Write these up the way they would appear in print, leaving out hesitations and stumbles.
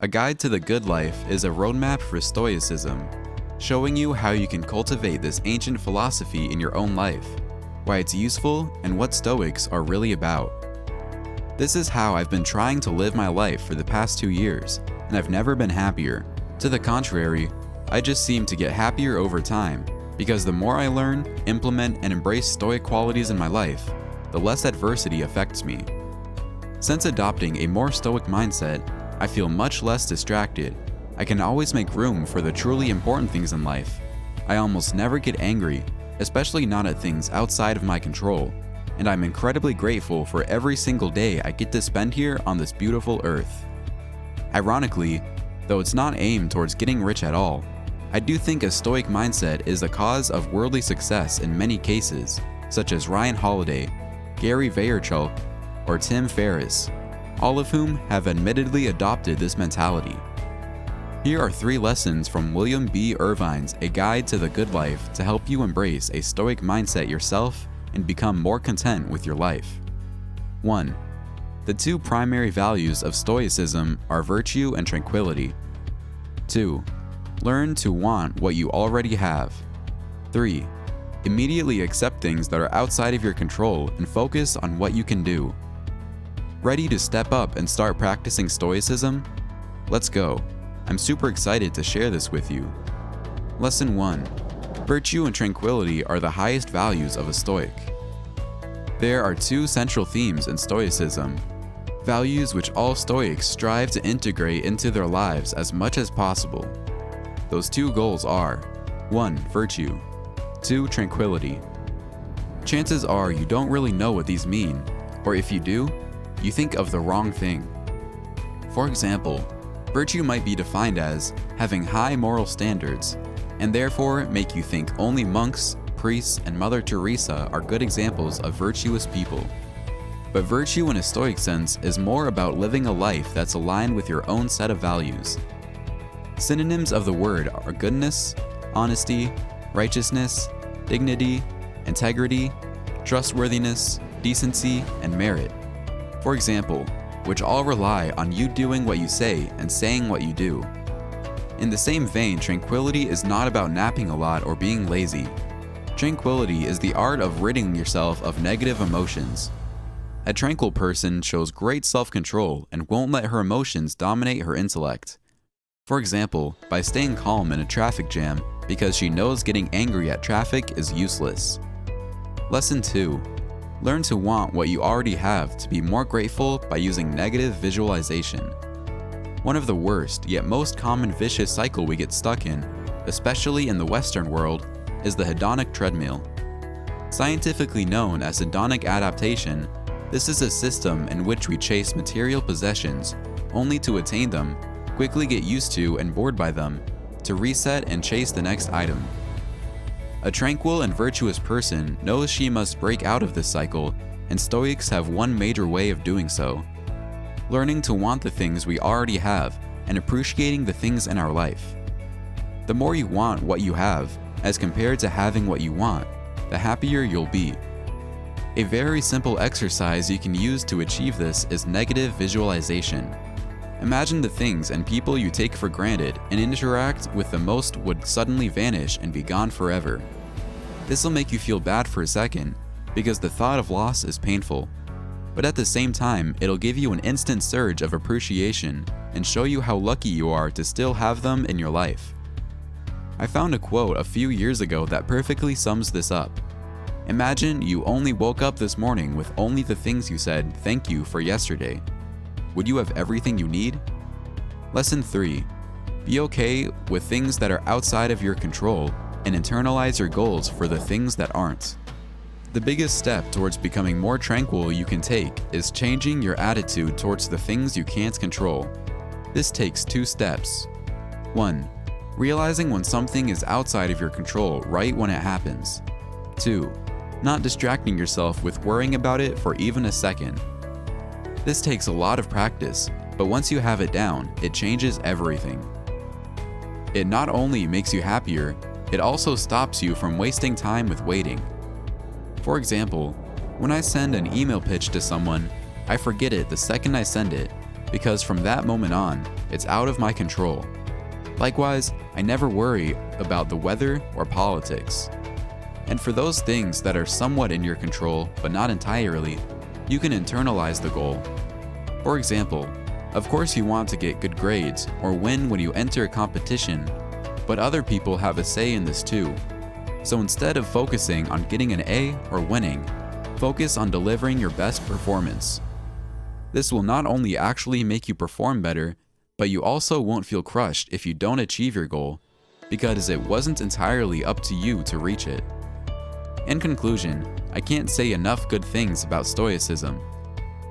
A Guide to the Good Life is a roadmap for Stoicism, showing you how you can cultivate this ancient philosophy in your own life, why it's useful, and what Stoics are really about. This is how I've been trying to live my life for the past 2 years, and I've never been happier. To the contrary, I just seem to get happier over time, because the more I learn, implement, and embrace Stoic qualities in my life, the less adversity affects me. Since adopting a more Stoic mindset, I feel much less distracted. I can always make room for the truly important things in life. I almost never get angry, especially not at things outside of my control, and I'm incredibly grateful for every single day I get to spend here on this beautiful earth. Ironically, though it's not aimed towards getting rich at all, I do think a Stoic mindset is the cause of worldly success in many cases, such as Ryan Holiday, Gary Vaynerchuk, or Tim Ferriss, all of whom have admittedly adopted this mentality. Here are 3 lessons from William B. Irvine's A Guide to the Good Life to help you embrace a Stoic mindset yourself and become more content with your life. 1. The 2 primary values of Stoicism are virtue and tranquility. 2. Learn to want what you already have. 3. Immediately accept things that are outside of your control and focus on what you can do. Ready to step up and start practicing Stoicism? Let's go. I'm super excited to share this with you. Lesson 1. Virtue and tranquility are the highest values of a Stoic. There are 2 central themes in Stoicism, values which all Stoics strive to integrate into their lives as much as possible. Those 2 goals are 1. Virtue, 2. Tranquility. Chances are you don't really know what these mean, or if you do, you think of the wrong thing. For example, virtue might be defined as having high moral standards, and therefore make you think only monks, priests, and Mother Teresa are good examples of virtuous people. But virtue in a Stoic sense is more about living a life that's aligned with your own set of values. Synonyms of the word are goodness, honesty, righteousness, dignity, integrity, trustworthiness, decency, and merit. For example, which all rely on you doing what you say and saying what you do. In the same vein, tranquility is not about napping a lot or being lazy. Tranquility is the art of ridding yourself of negative emotions. A tranquil person shows great self-control and won't let her emotions dominate her intellect. For example, by staying calm in a traffic jam because she knows getting angry at traffic is useless. Lesson 2. Learn to want what you already have to be more grateful by using negative visualization. One of the worst yet most common vicious cycle we get stuck in, especially in the Western world, is the hedonic treadmill. Scientifically known as hedonic adaptation, this is a system in which we chase material possessions only to attain them, quickly get used to and bored by them, to reset and chase the next item. A tranquil and virtuous person knows she must break out of this cycle, and Stoics have one major way of doing so: learning to want the things we already have and appreciating the things in our life. The more you want what you have, as compared to having what you want, the happier you'll be. A very simple exercise you can use to achieve this is negative visualization. Imagine the things and people you take for granted and interact with the most would suddenly vanish and be gone forever. This will make you feel bad for a second, because the thought of loss is painful. But at the same time, it'll give you an instant surge of appreciation and show you how lucky you are to still have them in your life. I found a quote a few years ago that perfectly sums this up. Imagine you only woke up this morning with only the things you said thank you for yesterday. Would you have everything you need? Lesson 3. Be okay with things that are outside of your control and internalize your goals for the things that aren't. The biggest step towards becoming more tranquil you can take is changing your attitude towards the things you can't control. This takes 2 steps. 1. Realizing when something is outside of your control right when it happens. 2. Not distracting yourself with worrying about it for even a second. This takes a lot of practice, but once you have it down, it changes everything. It not only makes you happier, it also stops you from wasting time with waiting. For example, when I send an email pitch to someone, I forget it the second I send it, because from that moment on, it's out of my control. Likewise, I never worry about the weather or politics. And for those things that are somewhat in your control, but not entirely, you can internalize the goal. For example, of course you want to get good grades or win when you enter a competition, but other people have a say in this too. So instead of focusing on getting an A or winning, focus on delivering your best performance. This will not only actually make you perform better, but you also won't feel crushed if you don't achieve your goal, because it wasn't entirely up to you to reach it. In conclusion, I can't say enough good things about Stoicism.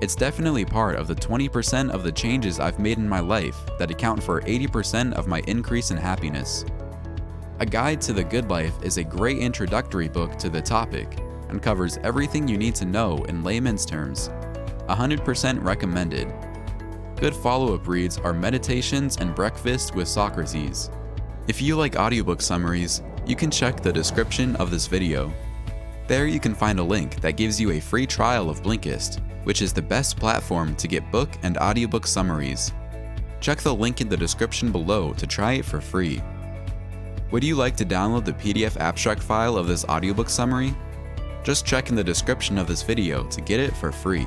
It's definitely part of the 20% of the changes I've made in my life that account for 80% of my increase in happiness. A Guide to the Good Life is a great introductory book to the topic and covers everything you need to know in layman's terms. 100% recommended. Good follow-up reads are Meditations and Breakfast with Socrates. If you like audiobook summaries, you can check the description of this video. There you can find a link that gives you a free trial of Blinkist, which is the best platform to get book and audiobook summaries. Check the link in the description below to try it for free. Would you like to download the PDF abstract file of this audiobook summary? Just check in the description of this video to get it for free.